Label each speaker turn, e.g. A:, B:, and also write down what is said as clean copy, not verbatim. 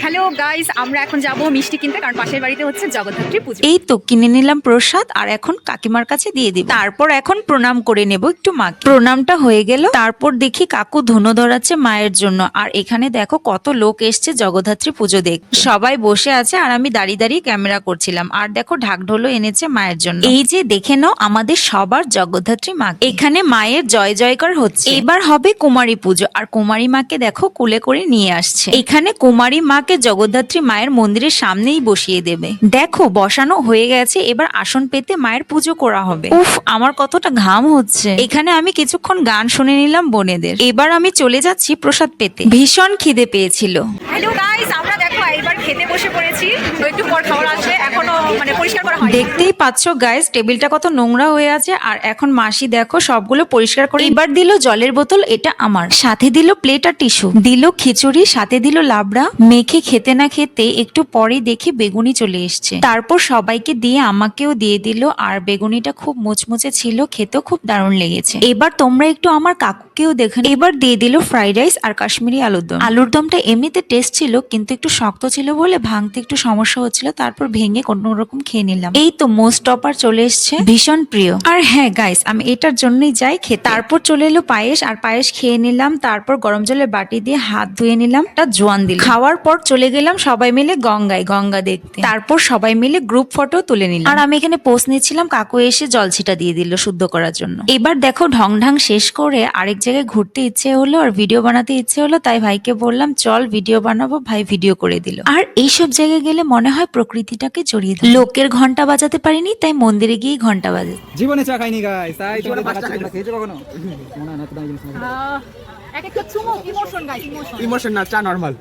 A: Hello guys, আমরা এখন যাব মিষ্টি কিনতে, কারণ পাশের বাড়িতে হচ্ছে জগদ্ধাত্রী পুজো।
B: এই তো কিনে নিলাম প্রসাদ আর এখন কাকিমার কাছে দিয়ে দিব। তারপর এখন প্রণাম করে নেব একটু মাকে। প্রণামটা হয়ে গেল, তারপর দেখি কাকু ধুনো ধরাচ্ছে মায়ের জন্য। আর এখানে দেখো কত লোক এসছে জগদ্ধাত্রী পুজো দেখ। সবাই বসে আছে আর আমি দাঁড়িয়ে দাঁড়িয়ে ক্যামেরা করছিলাম। আর দেখো ঢাকঢোলও এনেছে মায়ের জন্য। এই যে দেখে নাও আমাদের সবার জগদ্ধাত্রী মা। এখানে মায়ের জয় জয়কার হচ্ছে। এবার হবে কুমারী পুজো, আর কুমারী মাকে দেখো কুলে করে নিয়ে আসছে। এখানে কুমারী মাকে জগদ্ধাত্রী মায়ের মন্দিরের সামনেই বসিয়ে দেবে। দেখো বসানো হয়ে গেছে, এবার আসন পেতে মায়ের পুজো করা হবে। উফ, আমার কতটা ঘাম হচ্ছে। এখানে আমি কিছুক্ষণ গান শুনে নিলাম বোনেদের। এবার আমি চলে যাচ্ছি প্রসাদ পেতে। ভীষণ খিদে পেয়েছিল।
A: হ্যালো গাইস, আমরা দেখো এবার খেতে বসে পড়েছি। তো একটু পর খাবার আসবে, এখনো পরিষ্কার করা হয়নি।
B: দেখতেই পাচ্ছ গাইস, টেবিলটা কত নোংরা হয়ে আছে। আর এখন মাসি দেখো সবগুলো পরিষ্কার করে এবার দিল জলের বোতল, এটা আমার। সাথে দিল প্লেট আর টিস্যু, দিল খিচুড়ি, সাথে দিল লাবড়া। মেখে খেতে না খেতে একটু পরে দেখি বেগুনি চলে এসছে। তারপর সবাইকে দিয়ে আমাকেও দিয়ে দিল। আর বেগুনিটা খুব মুচমুচে ছিল, খেতেও খুব দারুণ লেগেছে। এবার তোমরা একটু আমার কাকুকেও দেখে। এবার দিয়ে দিল ফ্রাইড রাইস আর কাশ্মীরি আলুর দম। আলুর দমটা এমনিতে টেস্ট ছিল, কিন্তু একটু শক্ত ছিল বলে ভাঙতে একটু সমস্যা হচ্ছিল। তারপর ভেঙে কোনো রকম খেয়ে নিলাম। এই তো মোস্ট টপার চলে এসছে, ভীষণ প্রিয়। আর হ্যাঁ গাইস, আমি এটার জন্যই যাই খেতে। তারপর চলে এলো পায়েস, আর পায়েস খেয়ে নিলাম। তারপর গরম জলের বাটি দিয়ে হাত ধুয়ে নিলাম, একটা জোয়ান দিল। খাওয়ার পর চলে গেলাম সবাই মিলে গঙ্গা দেখতে। তারপর সবাই মিলে গ্রুপ ফটো তুলে নিলাম। আর আমি এখানে পোস্ট নিচ্ছিলাম, কাকু এসে জল ছিটা দিয়ে দিল শুদ্ধ করার জন্য। এবার দেখো ঢং ঢং শেষ করে আরেক জায়গায় ঘুরতে ইচ্ছে হলো আর ভিডিও বানাতে ইচ্ছে হলো, তাই ভাইকে বললাম চল ভিডিও বানাবো। ভাই ভিডিও করে দিল। আর এইসব জায়গায় গেলে মনে হয় প্রকৃতিটাকে জড়িয়ে দিল। লোকের ঘন্টা বাজাতে পারিনি, তাই মন্দিরে গিয়ে ঘন্টা বাজে।
C: জীবনে চা খাইনি গাইস, তাই তোমাদের দেখাচ্ছি। তোমরা খেয়েছো কখনো? মনে হয় না, তো তাই জিনিস
A: এক একটা চুমুক ইমোশন গাইস, ইমোশন।
C: ইমোশন না, চা নরমাল।